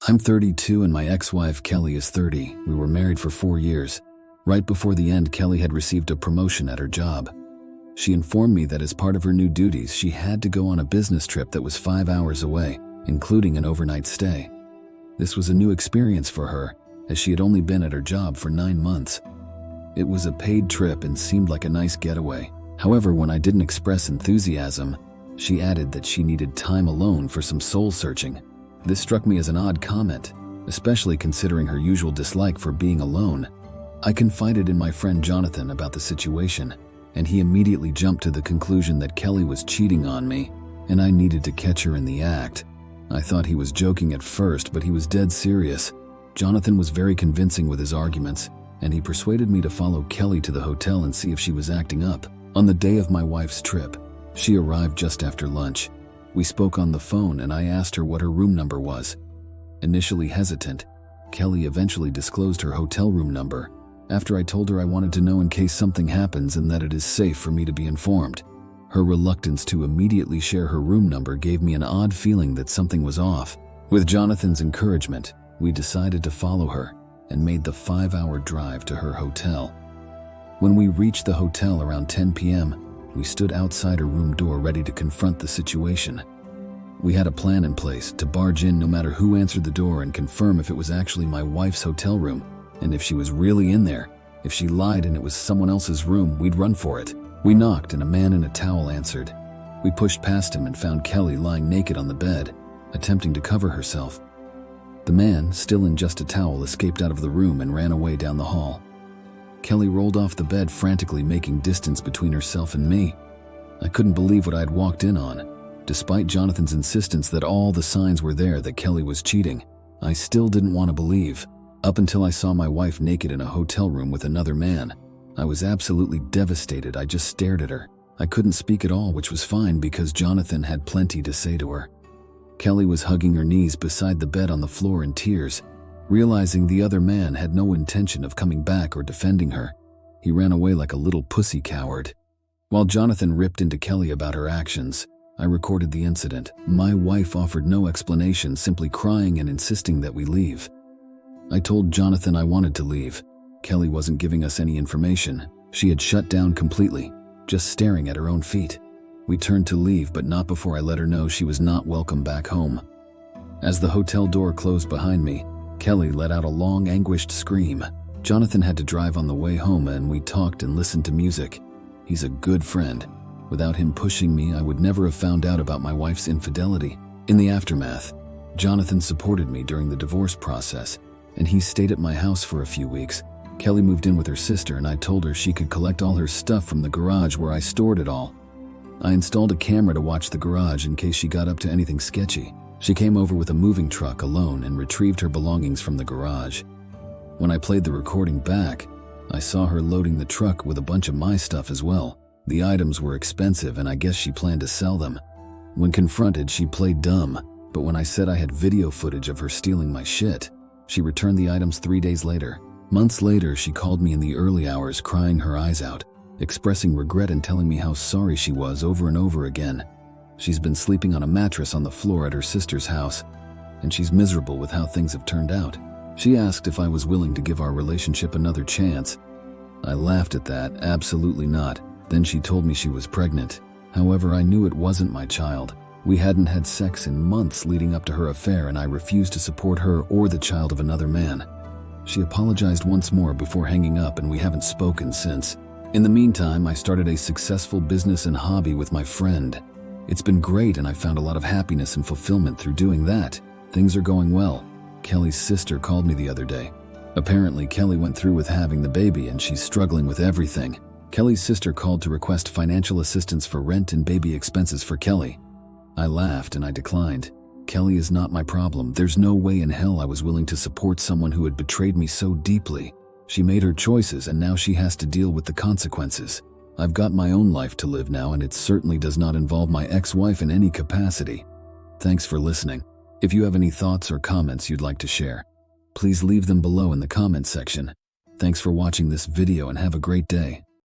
I'm 32 and my ex-wife Kelly is 30. We were married for 4 years. Right before the end, Kelly had received a promotion at her job. She informed me that as part of her new duties, she had to go on a business trip that was 5 hours away, including an overnight stay. This was a new experience for her, as she had only been at her job for 9 months. It was a paid trip and seemed like a nice getaway. However, when I didn't express enthusiasm, she added that she needed time alone for some soul-searching. This struck me as an odd comment, especially considering her usual dislike for being alone. I confided in my friend Jonathan about the situation, and he immediately jumped to the conclusion that Kelly was cheating on me, and I needed to catch her in the act. I thought he was joking at first, but he was dead serious. Jonathan was very convincing with his arguments, and he persuaded me to follow Kelly to the hotel and see if she was acting up. On the day of my wife's trip, she arrived just after lunch. We spoke on the phone and I asked her what her room number was. Initially hesitant, Kelly eventually disclosed her hotel room number, after I told her I wanted to know in case something happens and that it is safe for me to be informed. Her reluctance to immediately share her room number gave me an odd feeling that something was off. With Jonathan's encouragement, we decided to follow her and made the 5-hour drive to her hotel. When we reached the hotel around 10 p.m., we stood outside her room door ready to confront the situation. We had a plan in place to barge in no matter who answered the door and confirm if it was actually my wife's hotel room, and if she was really in there. If she lied and it was someone else's room, we'd run for it. We knocked and a man in a towel answered. We pushed past him and found Kelly lying naked on the bed, attempting to cover herself. The man, still in just a towel, escaped out of the room and ran away down the hall. Kelly rolled off the bed, frantically making distance between herself and me. I couldn't believe what I had walked in on. Despite Jonathan's insistence that all the signs were there that Kelly was cheating, I still didn't want to believe, up until I saw my wife naked in a hotel room with another man. I was absolutely devastated. I just stared at her. I couldn't speak at all, which was fine because Jonathan had plenty to say to her. Kelly was hugging her knees beside the bed on the floor in tears. Realizing the other man had no intention of coming back or defending her, he ran away like a little pussy coward. While Jonathan ripped into Kelly about her actions, I recorded the incident. My wife offered no explanation, simply crying and insisting that we leave. I told Jonathan I wanted to leave. Kelly wasn't giving us any information. She had shut down completely, just staring at her own feet. We turned to leave, but not before I let her know she was not welcome back home. As the hotel door closed behind me, Kelly let out a long, anguished scream. Jonathan had to drive on the way home and we talked and listened to music. He's a good friend. Without him pushing me, I would never have found out about my wife's infidelity. In the aftermath, Jonathan supported me during the divorce process, and he stayed at my house for a few weeks. Kelly moved in with her sister and I told her she could collect all her stuff from the garage where I stored it all. I installed a camera to watch the garage in case she got up to anything sketchy. She came over with a moving truck alone and retrieved her belongings from the garage. When I played the recording back, I saw her loading the truck with a bunch of my stuff as well. The items were expensive and I guess she planned to sell them. When confronted, she played dumb, but when I said I had video footage of her stealing my shit, she returned the items 3 days later. Months later, she called me in the early hours crying her eyes out, expressing regret and telling me how sorry she was over and over again. She's been sleeping on a mattress on the floor at her sister's house, and she's miserable with how things have turned out. She asked if I was willing to give our relationship another chance. I laughed at that, absolutely not. Then she told me she was pregnant. However, I knew it wasn't my child. We hadn't had sex in months leading up to her affair, and I refused to support her or the child of another man. She apologized once more before hanging up, and we haven't spoken since. In the meantime, I started a successful business and hobby with my friend. It's been great and I found a lot of happiness and fulfillment through doing that. Things are going well. Kelly's sister called me the other day. Apparently, Kelly went through with having the baby and she's struggling with everything. Kelly's sister called to request financial assistance for rent and baby expenses for Kelly. I laughed and I declined. Kelly is not my problem. There's no way in hell I was willing to support someone who had betrayed me so deeply. She made her choices and now she has to deal with the consequences. I've got my own life to live now, and it certainly does not involve my ex-wife in any capacity. Thanks for listening. If you have any thoughts or comments you'd like to share, please leave them below in the comment section. Thanks for watching this video and have a great day.